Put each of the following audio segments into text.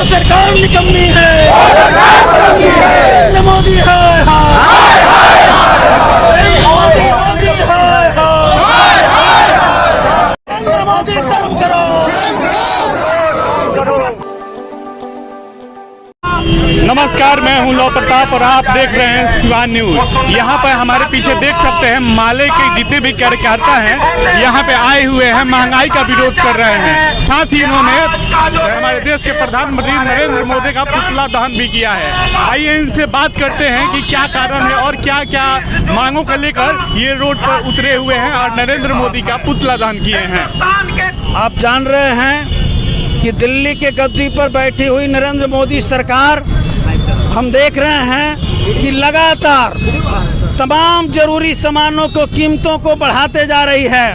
सरकार निकम्मी है, नरेंद्र मोदी हाय हाय, मोदी हाय हाय, नरेंद्र मोदी शर्म करो। नमस्कार, मैं हूं लौ प्रताप और आप देख रहे हैं सिवान न्यूज। यहाँ पर हमारे पीछे देख सकते हैं माले के जितने भी कार्यकर्ता हैं यहाँ पे आए हुए हैं, महंगाई का विरोध कर रहे हैं। साथ ही इन्होंने हमारे देश के प्रधानमंत्री नरेंद्र मोदी का पुतला दहन भी किया है। आइए इनसे बात करते हैं कि क्या कारण है और क्या क्या मांगों को लेकर ये रोड पर उतरे हुए हैं और नरेंद्र मोदी का पुतला दहन किए हैं। आप जान रहे हैं कि दिल्ली के गद्दी पर बैठी हुई नरेंद्र मोदी सरकार, हम देख रहे हैं कि लगातार तमाम जरूरी सामानों को कीमतों को बढ़ाते जा रही है।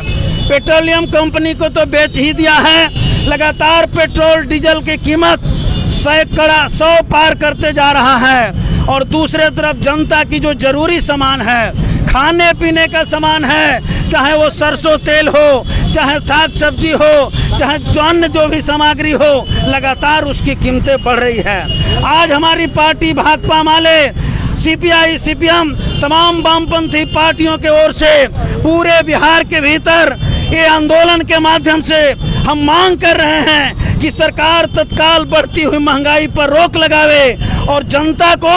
पेट्रोलियम कंपनी को तो बेच ही दिया है, लगातार पेट्रोल डीजल की कीमत 100 पार करते जा रहा है। और दूसरे तरफ जनता की जो जरूरी सामान है, खाने पीने का सामान है, चाहे वो सरसों तेल हो, चाहे साग सब्जी हो, चाहे अन्य जो भी सामग्री हो, लगातार उसकी कीमतें बढ़ रही है। आज हमारी पार्टी भाकपा माले, सीपीआई, सीपीएम, तमाम वामपंथी पार्टियों के ओर से पूरे बिहार के भीतर ये आंदोलन के माध्यम से हम मांग कर रहे हैं कि सरकार तत्काल बढ़ती हुई महंगाई पर रोक लगावे और जनता को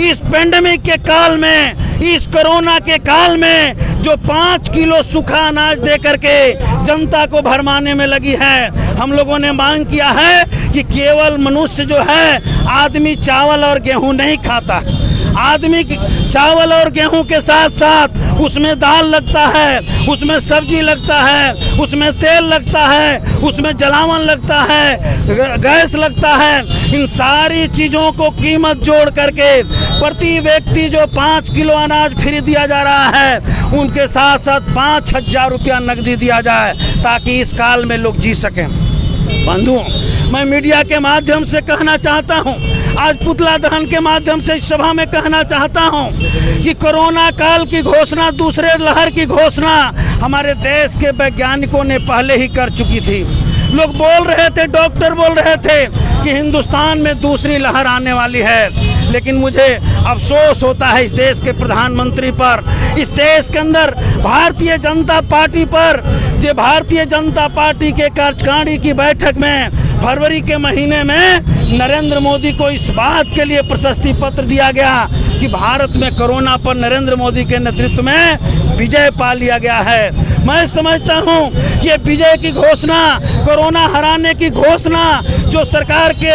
इस पेंडेमिक के काल में, इस कोरोना के काल में जो 5 किलो सूखा अनाज दे करके जनता को भरमाने में लगी है। हम लोगों ने मांग किया है कि केवल मनुष्य जो है, आदमी चावल और गेहूं नहीं खाता। आदमी चावल और गेहूं के साथ साथ उसमें दाल लगता है, उसमें सब्जी लगता है, उसमें तेल लगता है, उसमें जलावन लगता है, गैस लगता है। इन सारी चीज़ों को कीमत जोड़ करके प्रति व्यक्ति जो 5 किलो अनाज फ्री दिया जा रहा है, उनके साथ साथ 5,000 रुपया नकदी दिया जाए ताकि इस काल में लोग जी सकें। बंधुओं, मैं मीडिया के माध्यम से कहना चाहता हूं, आज पुतला दहन के माध्यम से इस सभा में कहना चाहता हूं कि कोरोना काल की घोषणा, दूसरे लहर की घोषणा हमारे देश के वैज्ञानिकों ने पहले ही कर चुकी थी। लोग बोल रहे थे, डॉक्टर बोल रहे थे कि हिंदुस्तान में दूसरी लहर आने वाली है। लेकिन मुझे अफसोस होता है इस देश के प्रधानमंत्री पर, इस देश के अंदर भारतीय जनता पार्टी पर। ये भारतीय जनता पार्टी के कार्यकारिणी की बैठक में फरवरी के महीने में नरेंद्र मोदी को इस बात के लिए प्रशस्ति पत्र दिया गया कि भारत में कोरोना पर नरेंद्र मोदी के नेतृत्व में विजय पा लिया गया है। मैं समझता हूं कि ये विजय की घोषणा, कोरोना हराने की घोषणा जो सरकार के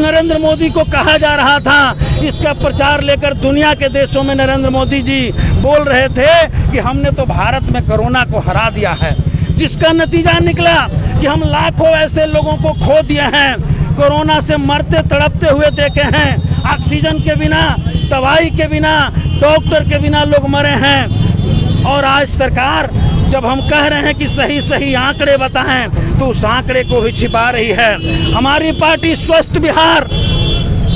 नरेंद्र मोदी को कहा जा रहा था, इसका प्रचार लेकर दुनिया के देशों में नरेंद्र मोदी जी बोल रहे थे कि हमने तो भारत में कोरोना को हरा दिया है, जिसका नतीजा निकला कि हम लाखों ऐसे लोगों को खो दिए हैं, कोरोना से मरते तड़पते हुए देखे हैं, ऑक्सीजन के बिना, दवाई के बिना, डॉक्टर के बिना लोग मरे हैं। और आज सरकार जब हम कह रहे हैं कि सही सही आंकड़े बताएं, तो उस आंकड़े को भी छिपा रही है। हमारी पार्टी स्वस्थ बिहार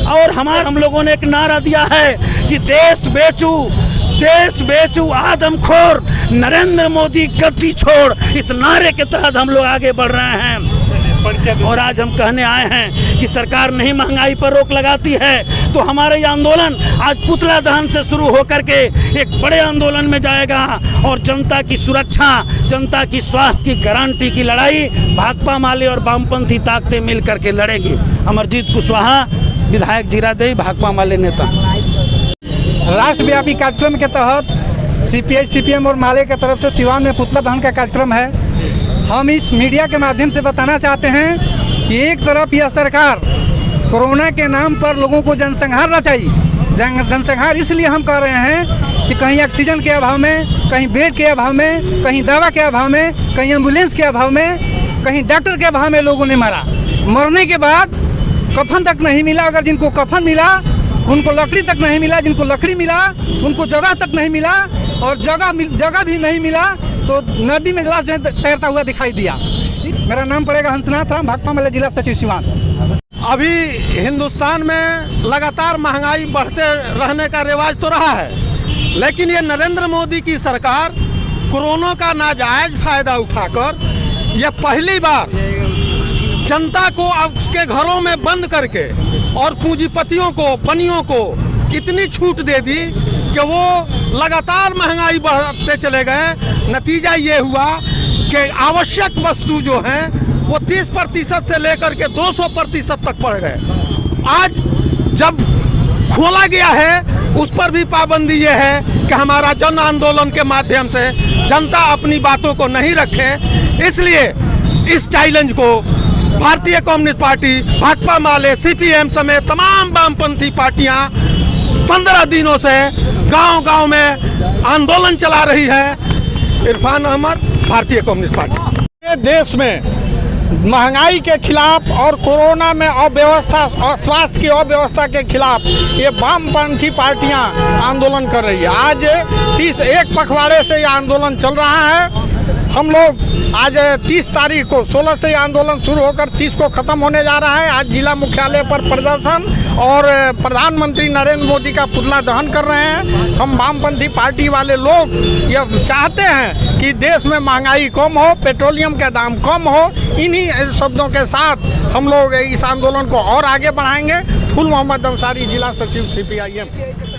और हम लोगों ने एक नारा दिया है कि देश बेचू आदमखोर, नरेंद्र मोदी गद्दी छोड़। इस नारे के तहत हम लोग आगे बढ़ रहे हैं और आज हम कहने आए हैं कि सरकार नहीं महंगाई पर रोक लगाती है तो हमारा ये आंदोलन आज पुतला दहन से शुरू होकर के एक बड़े आंदोलन में जाएगा और जनता की सुरक्षा, जनता की स्वास्थ्य की गारंटी की लड़ाई भाकपा माले और वामपंथी ताकतें मिल करके लड़ेंगी। अमरजीत कुशवाहा, विधायक जीरादेई, भाकपा माले नेता। राष्ट्रव्यापी कार्यक्रम के तहत सीपीआई, सीपीएम और माले की तरफ से सिवान में पुतला दहन का कार्यक्रम है। हम इस मीडिया के माध्यम से बताना चाहते हैं कि एक तरफ यह सरकार कोरोना के नाम पर लोगों को जनसंहार रचाई। जनसंहार इसलिए हम कर रहे हैं कि कहीं ऑक्सीजन के अभाव में, कहीं बेड के अभाव में, कहीं दवा के अभाव में, कहीं एम्बुलेंस के अभाव में, कहीं डॉक्टर के अभाव में लोगों ने मरा। मरने के बाद कफन तक नहीं मिला। अगर जिनको कफन मिला उनको लकड़ी तक नहीं मिला, जिनको लकड़ी मिला उनको जगह तक नहीं मिला, और जगह भी नहीं मिला तो नदी में लाश तैरता हुआ दिखाई दिया। मेरा नाम पड़ेगा हंसनाथ राम, भाकपा माले जिला सचिव सिवान। अभी हिंदुस्तान में लगातार महंगाई बढ़ते रहने का रिवाज तो रहा है, लेकिन ये नरेंद्र मोदी की सरकार कोरोना का नाजायज फायदा उठाकर यह पहली बार जनता को अब उसके घरों में बंद करके और पूंजीपतियों को, पनियों को इतनी छूट दे दी कि वो लगातार महंगाई बढ़ाते चले गए। नतीजा ये हुआ कि आवश्यक वस्तु जो हैं वो 30% से लेकर के 200% तक बढ़ गए। आज जब खोला गया है उस पर भी पाबंदी ये है कि हमारा जन आंदोलन के माध्यम से जनता अपनी बातों को नहीं रखे। इसलिए इस चैलेंज को भारतीय कम्युनिस्ट पार्टी, भाकपा माले, सीपीएम समेत तमाम वामपंथी पार्टियां 15 दिनों से गांव-गांव में आंदोलन चला रही है। इरफान अहमद, भारतीय कम्युनिस्ट पार्टी। ये देश में महंगाई के खिलाफ और कोरोना में अव्यवस्था और स्वास्थ्य की अव्यवस्था के खिलाफ ये वामपंथी पार्टियां आंदोलन कर रही है। आज 31 पखवाड़े से ये आंदोलन चल रहा है। हम लोग आज 30 तारीख को 16 से आंदोलन शुरू होकर 30 को ख़त्म होने जा रहा है। आज जिला मुख्यालय पर प्रदर्शन और प्रधानमंत्री नरेंद्र मोदी का पुतला दहन कर रहे हैं। हम वामपंथी पार्टी वाले लोग ये चाहते हैं कि देश में महंगाई कम हो, पेट्रोलियम के दाम कम हो। इन्हीं शब्दों के साथ हम लोग इस आंदोलन को और आगे बढ़ाएंगे। फुल मोहम्मद अंसारी, जिला सचिव CPIM।